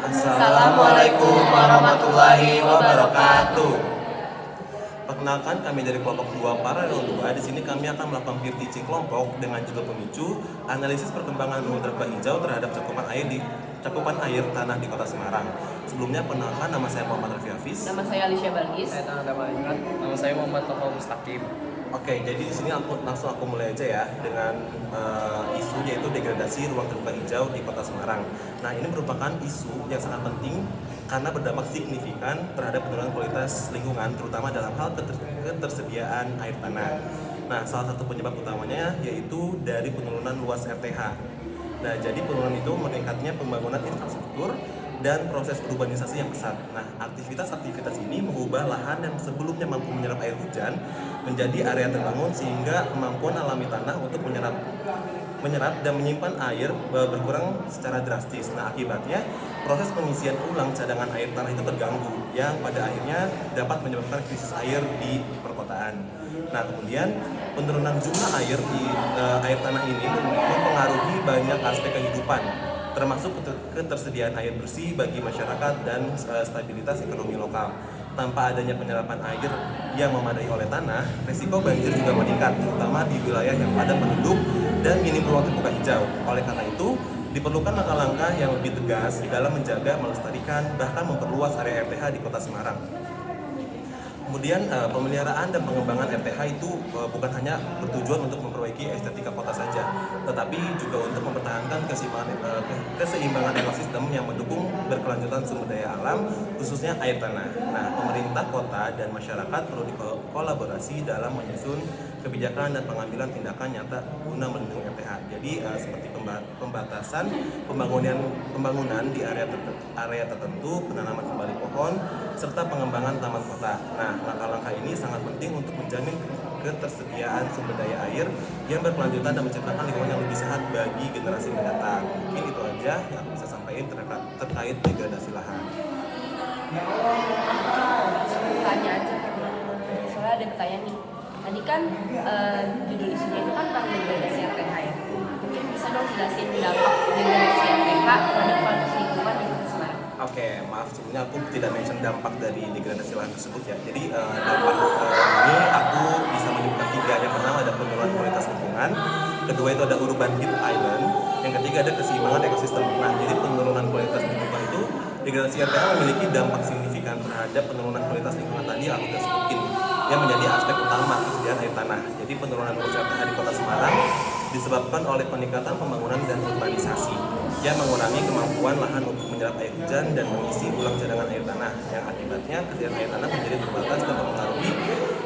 Assalamualaikum warahmatullahi wabarakatuh. Perkenalkan, kami dari kelompok 2 Paralel 2. Di sini kami akan melakukan peer teaching kelompok dengan judul pemicu analisis perkembangan gunung terbuka hijau terhadap cakupan air tanah di Kota Semarang. Sebelumnya perkenalkan, nama saya Muhammad Raffi Hafiz. Nama saya Alicia Balgis. Saya Tanah Damaikan. Nama saya Muhammad Tofal Mustaqim. Oke, jadi di sini langsung aku mulai aja ya dengan isu yaitu degradasi ruang terbuka hijau di Kota Semarang. Nah, ini merupakan isu yang sangat penting karena berdampak signifikan terhadap penurunan kualitas lingkungan, terutama dalam hal ketersediaan air tanah. Nah, salah satu penyebab utamanya yaitu dari penurunan luas RTH. Nah, jadi penurunan itu meningkatnya pembangunan infrastruktur dan proses urbanisasi yang pesat. Nah, aktivitas ini mengubah lahan yang sebelumnya mampu menyerap air hujan menjadi area terbangun sehingga kemampuan alami tanah untuk menyerap dan menyimpan air berkurang secara drastis. Nah, akibatnya proses pengisian ulang cadangan air tanah itu terganggu yang pada akhirnya dapat menyebabkan krisis air di perkotaan. Nah, kemudian penurunan jumlah air di air tanah ini mempengaruhi banyak aspek kehidupan, termasuk ketersediaan air bersih bagi masyarakat dan stabilitas ekonomi lokal. Tanpa adanya penyerapan air yang memadai oleh tanah, risiko banjir juga meningkat, terutama di wilayah yang padat penduduk dan minim ruang terbuka hijau. Oleh karena itu, diperlukan langkah-langkah yang lebih tegas dalam menjaga, melestarikan, bahkan memperluas area RTH di Kota Semarang. Kemudian pemeliharaan dan pengembangan RTH itu bukan hanya bertujuan untuk memperbaiki estetika kota saja, tetapi juga untuk mempertahankan keseimbangan ekosistem yang mendukung berkelanjutan sumber daya alam, khususnya air tanah. Nah, pemerintah kota dan masyarakat perlu dikolaborasi dalam menyusun kebijakan dan pengambilan tindakan nyata guna melindungi RTH. Jadi seperti pembatasan pembangunan di area tertentu, penanaman kembali pohon, serta pengembangan taman kota. Nah, langkah-langkah ini sangat penting untuk menjamin ketersediaan sumber daya air yang berkelanjutan dan menciptakan lingkungan yang lebih sehat bagi generasi mendatang. Mungkin itu aja yang aku bisa sampaikan terkait degradasi lahan. Tanya aja, soalnya ada pertanyaan nih. Tadi kan judul isunya itu kan tentang degradasi RTH ya. Mungkin bisa dong jelasin dampak degradasi RTH terhadap kualitas lingkungan di Kota Semarang. Oke, maaf sebelumnya aku tidak mention dampak dari degradasi lahan tersebut ya. Jadi dampak ini aku bisa menyebutkan 3. Yang pertama ada penurunan kualitas lingkungan, kedua itu ada urban heat island, yang ketiga ada keseimbangan ekosistem. Nah, jadi penurunan kualitas lingkungan itu degradasi RTH memiliki dampak signifikan terhadap penurunan kualitas lingkungan tadi yang aku sudah sebutin, yang menjadi aspek utama ketersediaan air tanah. Jadi penurunan luas RTH di Kota Semarang disebabkan oleh peningkatan pembangunan dan urbanisasi yang mengurangi kemampuan lahan untuk menyerap air hujan dan mengisi ulang cadangan air tanah, yang akibatnya ketersediaan air tanah menjadi terbatas dan mempengaruhi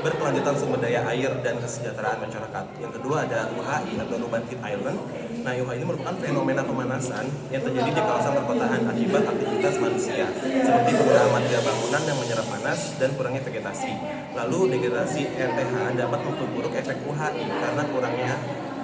berkelanjutan sumber daya air dan kesejahteraan masyarakat. Yang kedua ada UHI atau Urban Heat Island. Nah, UHI ini merupakan fenomena pemanasan yang terjadi di kawasan perkotaan akibat aktivitas manusia, seperti penggunaan material bangunan yang menyerap panas dan kurangnya vegetasi. Lalu degradasi RTH dapat memperburuk efek UHI karena kurangnya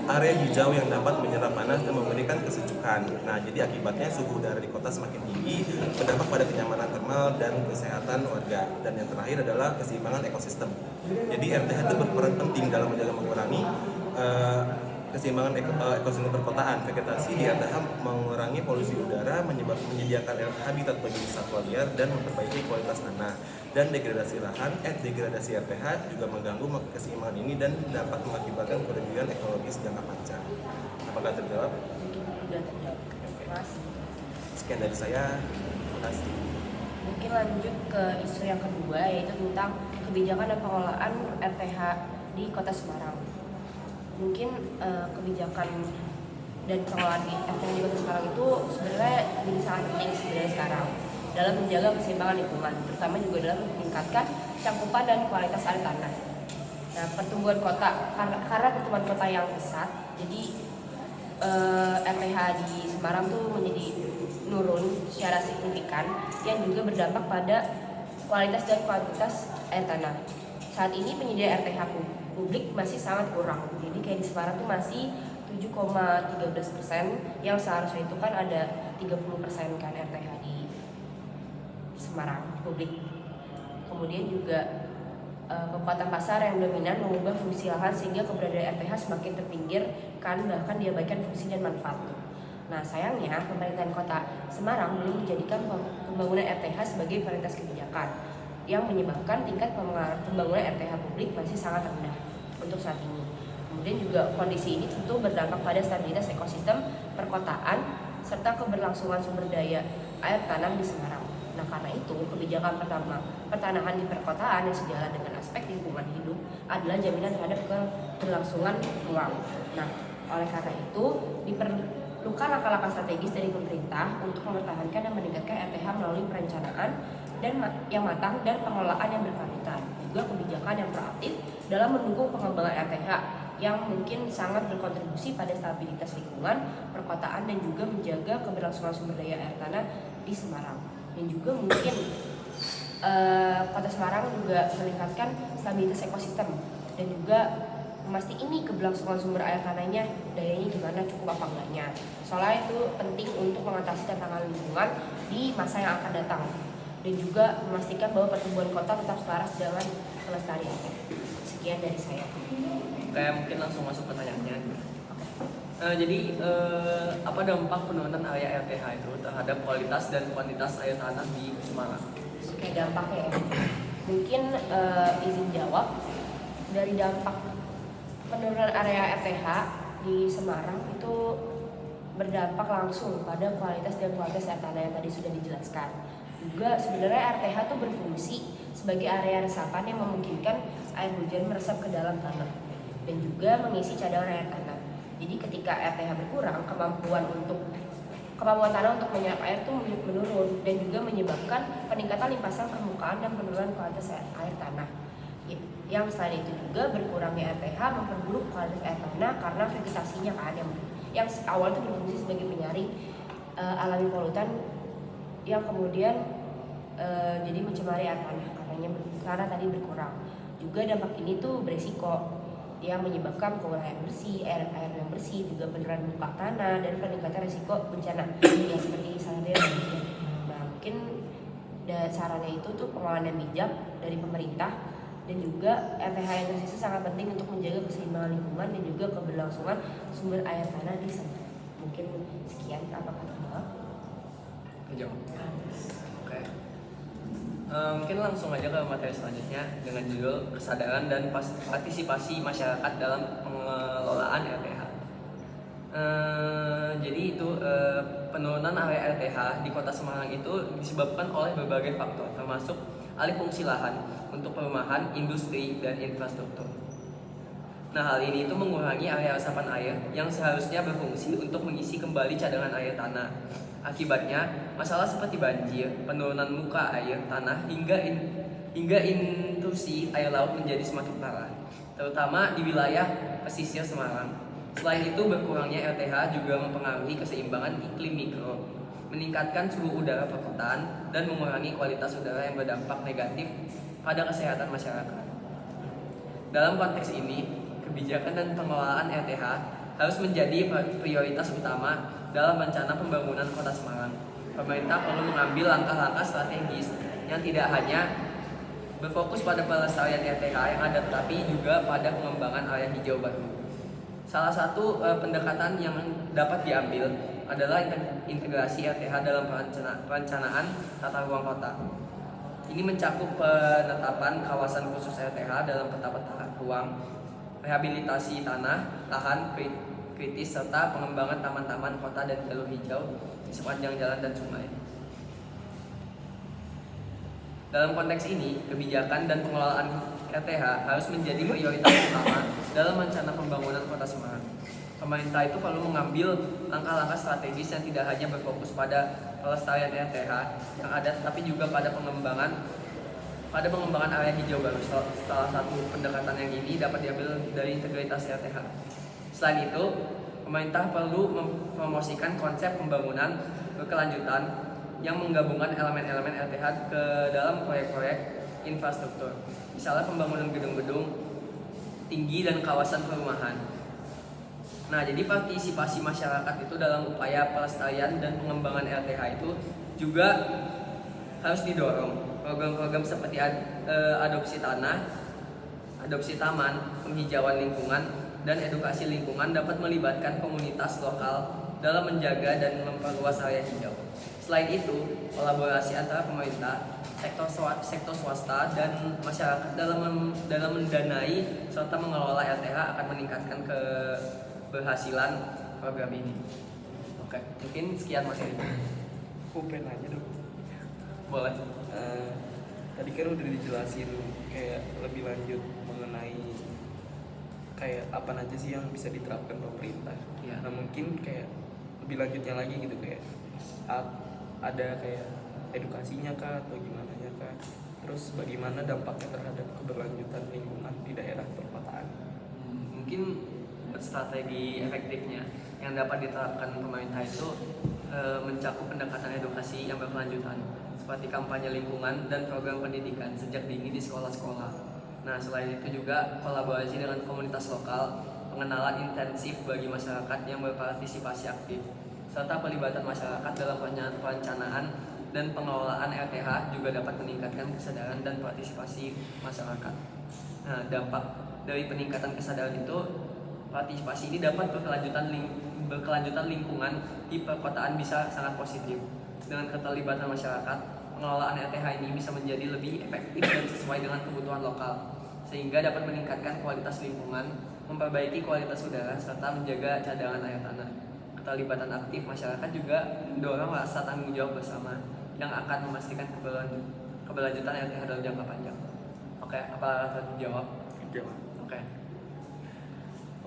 area hijau yang dapat menyerap panas dan memberikan kesejukan. Nah, jadi akibatnya suhu udara di kota semakin tinggi, berdampak pada kenyamanan termal dan kesehatan warga. Dan yang terakhir adalah keseimbangan ekosistem. Jadi RTH itu berperan penting dalam mengurangi keseimbangan ekosistem perkotaan. Vegetasi di RTH mengurangi polusi udara, menyediakan habitat bagi satwa liar dan memperbaiki kualitas tanah. Dan degradasi RTH juga mengganggu keseimbangan ini dan dapat mengakibatkan kerugian ekologis jangka panjang. Apakah terjawab? Sudah terjawab. Terima kasih. Sekian dari saya. Terima kasih. Mungkin lanjut ke isu yang kedua, yaitu tentang kebijakan dan pengelolaan RTH di Kota Semarang. Mungkin kebijakan dan pengelolaan RTH di Kota Semarang itu sebenarnya jadi sangat penting sebenarnya sekarang dalam menjaga keseimbangan lingkungan, terutama juga dalam meningkatkan cakupan dan kualitas air tanah. Nah, pertumbuhan kota karena pertumbuhan kota yang pesat, jadi RTH di Semarang tuh menjadi nurun secara signifikan yang juga berdampak pada kualitas dan kuantitas air tanah. Saat ini penyedia RTH publik masih sangat kurang. Jadi kayak di Semarang tuh masih 7,13%, yang seharusnya itu kan ada 30% kan RTH di Semarang publik. Kemudian juga kekuatan pasar yang dominan mengubah fungsi lahan sehingga keberadaan RTH semakin terpinggirkan, bahkan diabaikan fungsi dan manfaat. Nah, sayangnya pemerintahan Kota Semarang belum menjadikan pembangunan RTH sebagai prioritas kebijakan, yang menyebabkan tingkat pembangunan RTH publik masih sangat rendah untuk saat ini. Kemudian juga kondisi ini tentu berdampak pada stabilitas ekosistem perkotaan serta keberlangsungan sumber daya air tanah di Semarang. Nah, karena itu kebijakan pertama pertanahan di perkotaan yang sejalan dengan aspek lingkungan hidup adalah jaminan terhadap keberlangsungan ruang. Nah, oleh karena itu diperlukan langkah-langkah strategis dari pemerintah untuk mempertahankan dan meningkatkan RTH melalui perencanaan dan yang matang dan pengelolaan yang berkelanjutan. Juga kebijakan yang proaktif dalam mendukung pengembangan RTH yang mungkin sangat berkontribusi pada stabilitas lingkungan perkotaan dan juga menjaga keberlangsungan sumber daya air tanah di Semarang. Dan juga mungkin Kota Semarang juga meningkatkan stabilitas ekosistem dan juga memastikan ini keberlangsungan sumber air tanahnya dayanya gimana, cukup apa enggaknya. Soalnya itu penting untuk mengatasi tantangan lingkungan di masa yang akan datang dan juga memastikan bahwa pertumbuhan kota tetap selaras dengan kelestarian. Sekian dari saya. Kayak mungkin langsung masuk pertanyaannya. Apa dampak penurunan area RTH itu terhadap kualitas dan kuantitas air tanah di Semarang? Kayak dampaknya ya. Mungkin izin jawab. Dari dampak penurunan area RTH di Semarang itu berdampak langsung pada kualitas dan kualitas air tanah yang tadi sudah dijelaskan. Juga sebenarnya RTH itu berfungsi sebagai area resapan yang memungkinkan air hujan meresap ke dalam tanah dan juga mengisi cadangan air tanah. Jadi ketika RTH berkurang, kemampuan tanah untuk menyerap air itu menurun dan juga menyebabkan peningkatan limpasan permukaan dan penurunan kualitas air tanah. Yang selain itu juga berkurangnya RTH memperburuk kualitas air tanah karena vegetasinya kan yang awal itu berfungsi sebagai penyaring alami polutan yang kemudian jadi mencemari air tanah karena tadi berkurang. Juga dampak ini tuh beresiko yang menyebabkan pengurangan air yang bersih, juga penurunan muka tanah dan peningkatan risiko bencana ya seperti misalnya banjir. Nah, mungkin sarannya itu tuh pengelolaan yang bijak dari pemerintah dan juga RTH yang tersisa sangat penting untuk menjaga keseimbangan lingkungan dan juga keberlangsungan sumber air tanah di sana. Mungkin sekian apa kata Mbak? Oke. Mungkin langsung aja ke materi selanjutnya dengan judul kesadaran dan partisipasi masyarakat dalam pengelolaan RTH. Penurunan area RTH di Kota Semarang itu disebabkan oleh berbagai faktor, termasuk alih fungsi lahan untuk perumahan, industri, dan infrastruktur. Nah, hal ini itu mengurangi area resapan air yang seharusnya berfungsi untuk mengisi kembali cadangan air tanah. Akibatnya, masalah seperti banjir, penurunan muka air tanah, hingga intrusi air laut menjadi semakin parah, terutama di wilayah pesisir Semarang. Selain itu, berkurangnya RTH juga mempengaruhi keseimbangan iklim mikro, meningkatkan suhu udara perkotaan, dan mengurangi kualitas udara yang berdampak negatif pada kesehatan masyarakat. Dalam konteks ini, kebijakan dan pengelolaan RTH harus menjadi prioritas utama dalam rencana pembangunan Kota Semarang. Pemerintah perlu mengambil langkah-langkah strategis yang tidak hanya berfokus pada pelestarian RTH yang ada, tetapi juga pada pengembangan area hijau baru. Salah satu pendekatan yang dapat diambil adalah integrasi RTH dalam perencanaan tata ruang kota. Ini mencakup penetapan kawasan khusus RTH dalam peta-peta ruang, rehabilitasi tanah, lahan kritis, serta pengembangan taman-taman kota dan jalur hijau di sepanjang jalan dan sungai. Dalam konteks ini, kebijakan dan pengelolaan RTH harus menjadi prioritas utama dalam rencana pembangunan Kota Semarang. Pemerintah itu perlu mengambil langkah-langkah strategis yang tidak hanya berfokus pada pelestarian RTH yang ada, tetapi juga pada pengembangan area hijau baru. Salah satu pendekatan yang ini dapat diambil dari integritas RTH. Selain itu, pemerintah perlu mempromosikan konsep pembangunan berkelanjutan yang menggabungkan elemen-elemen RTH ke dalam proyek-proyek infrastruktur, misalnya pembangunan gedung-gedung tinggi dan kawasan perumahan. Nah, jadi partisipasi masyarakat itu dalam upaya pelestarian dan pengembangan RTH itu juga harus didorong. Program-program seperti adopsi tanah, adopsi taman, penghijauan lingkungan, dan edukasi lingkungan dapat melibatkan komunitas lokal dalam menjaga dan memperluas area hijau. Selain itu, kolaborasi antara pemerintah, sektor swasta, dan masyarakat dalam mendanai serta mengelola RTH akan meningkatkan keberhasilan program ini. Oke, mungkin sekian materi. Aku pengen nanya dong. Boleh. Tadi kan udah dijelasin kayak lebih lanjut mengenai kayak apa aja sih yang bisa diterapkan pemerintah. Iya. Nah mungkin kayak lebih lanjutnya lagi gitu kayak ada kayak edukasinya kah atau gimana ya kah? Terus bagaimana dampaknya terhadap keberlanjutan lingkungan di daerah perkotaan? Mungkin strategi efektifnya yang dapat diterapkan pemerintah itu mencakup pendekatan edukasi yang berkelanjutan seperti kampanye lingkungan dan program pendidikan sejak dini di sekolah-sekolah. Nah, selain itu juga kolaborasi dengan komunitas lokal, pengenalan intensif bagi masyarakat yang berpartisipasi aktif, serta pelibatan masyarakat dalam perencanaan dan pengelolaan RTH juga dapat meningkatkan kesadaran dan partisipasi masyarakat. Nah, dampak dari peningkatan kesadaran itu, partisipasi ini dapat berkelanjutan lingkungan di perkotaan bisa sangat positif. Dengan keterlibatan masyarakat, pengelolaan RTH ini bisa menjadi lebih efektif dan sesuai dengan kebutuhan lokal, sehingga dapat meningkatkan kualitas lingkungan, memperbaiki kualitas udara, serta menjaga cadangan air tanah. Keterlibatan aktif masyarakat juga mendorong rasa tanggung jawab bersama yang akan memastikan keberlanjutan RTH dalam jangka panjang. Oke, apa terjawab? Jawab. Oke.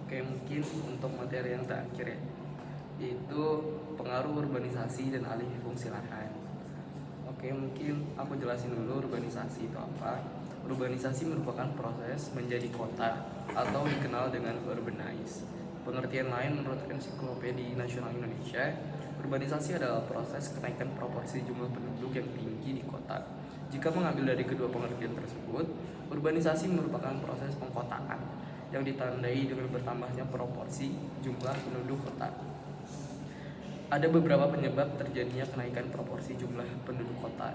Oke, mungkin untuk materi yang terakhir ya, yaitu pengaruh urbanisasi dan alih fungsi lahan. Oke, mungkin aku jelasin dulu urbanisasi itu apa. Urbanisasi merupakan proses menjadi kota atau dikenal dengan urbanize. Pengertian lain menurut Ensiklopedia Nasional Indonesia, urbanisasi adalah proses kenaikan proporsi jumlah penduduk yang tinggi di kota. Jika mengambil dari kedua pengertian tersebut, urbanisasi merupakan proses pengkotaan yang ditandai dengan bertambahnya proporsi jumlah penduduk kota. Ada beberapa penyebab terjadinya kenaikan proporsi jumlah penduduk kota,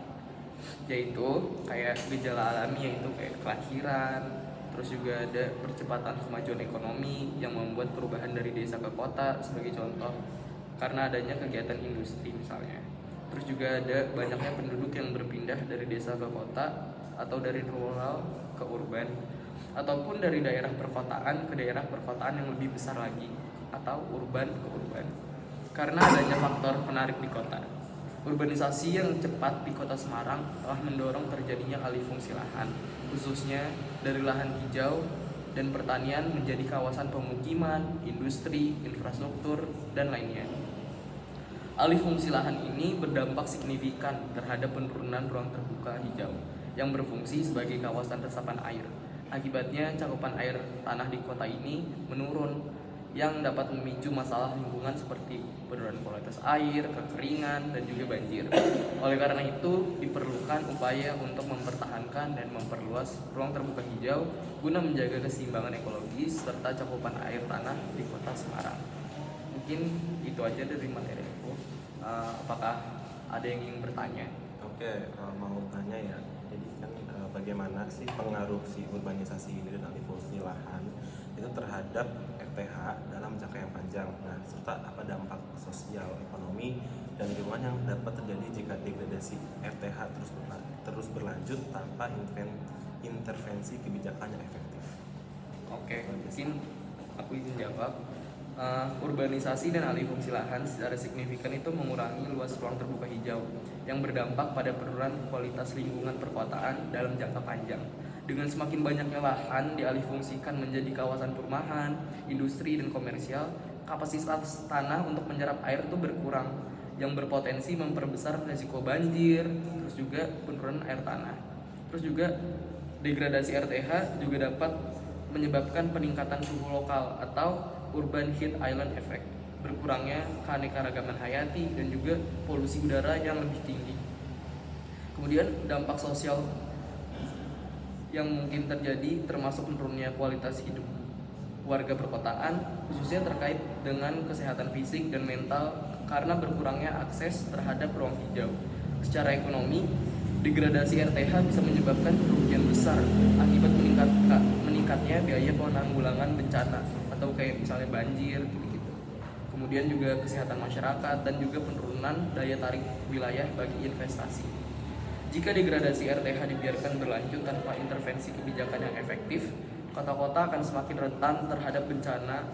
yaitu kayak gejala alami, yaitu kayak kelahiran, terus juga ada percepatan kemajuan ekonomi yang membuat perubahan dari desa ke kota sebagai contoh karena adanya kegiatan industri misalnya. Terus juga ada banyaknya penduduk yang berpindah dari desa ke kota atau dari rural ke urban, ataupun dari daerah perkotaan ke daerah perkotaan yang lebih besar lagi atau urban ke urban karena adanya faktor penarik di kota. Urbanisasi yang cepat di kota Semarang telah mendorong terjadinya alih fungsi lahan, khususnya dari lahan hijau dan pertanian menjadi kawasan pemukiman, industri, infrastruktur, dan lainnya. Alih fungsi lahan ini berdampak signifikan terhadap penurunan ruang terbuka hijau yang berfungsi sebagai kawasan resapan air. Akibatnya cakupan air tanah di kota ini menurun yang dapat memicu masalah lingkungan seperti penurunan kualitas air, kekeringan, dan juga banjir. Oleh karena itu, diperlukan upaya untuk mempertahankan dan memperluas ruang terbuka hijau guna menjaga keseimbangan ekologis serta cakupan air tanah di kota Semarang. Mungkin itu aja dari materi aku. Apakah ada yang ingin bertanya? Oke, mau tanya ya. Jadi kan bagaimana sih pengaruh si urbanisasi ini dan alih fungsi lahan itu terhadap RTH dalam jangka yang panjang. Nah, serta apa dampak sosial, ekonomi, dan lingkungan yang dapat terjadi jika degradasi RTH terus berlanjut tanpa intervensi kebijakan yang efektif. Oke, mungkin aku izin jawab. Urbanisasi dan alih fungsi lahan secara signifikan itu mengurangi luas ruang terbuka hijau yang berdampak pada penurunan kualitas lingkungan perkotaan dalam jangka panjang. Dengan semakin banyaknya lahan dialihfungsikan menjadi kawasan perumahan, industri, dan komersial, kapasitas tanah untuk menyerap air itu berkurang, yang berpotensi memperbesar risiko banjir, terus juga penurunan air tanah. Terus juga degradasi RTH juga dapat menyebabkan peningkatan suhu lokal atau urban heat island effect, berkurangnya keanekaragaman hayati dan juga polusi udara yang lebih tinggi. Kemudian dampak sosial yang mungkin terjadi termasuk menurunnya kualitas hidup warga perkotaan, khususnya terkait dengan kesehatan fisik dan mental karena berkurangnya akses terhadap ruang hijau. Secara ekonomi, degradasi RTH bisa menyebabkan kerugian besar akibat meningkatnya biaya penanggulangan bencana atau kayak misalnya banjir gitu-gitu. kemudian juga kesehatan masyarakat, dan juga penurunan daya tarik wilayah bagi investasi. Jika degradasi RTH dibiarkan berlanjut tanpa intervensi kebijakan yang efektif, kota-kota akan semakin rentan terhadap bencana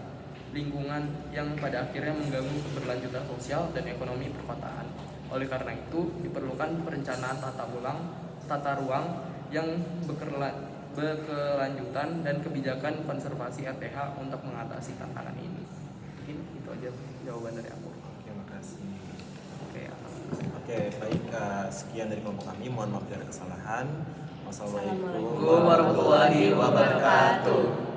lingkungan yang pada akhirnya mengganggu keberlanjutan sosial dan ekonomi perkotaan. Oleh karena itu, diperlukan perencanaan tata ruang yang berkelanjutan dan kebijakan konservasi RTH untuk mengatasi tantangan ini. Mungkin itu aja jawaban dari aku. Oke, makasih. Oke, Oke, baik. Sekian dari kelompok kami. Mohon maaf bila ada kesalahan. Wassalamualaikum Assalamualaikum warahmatullahi wabarakatuh.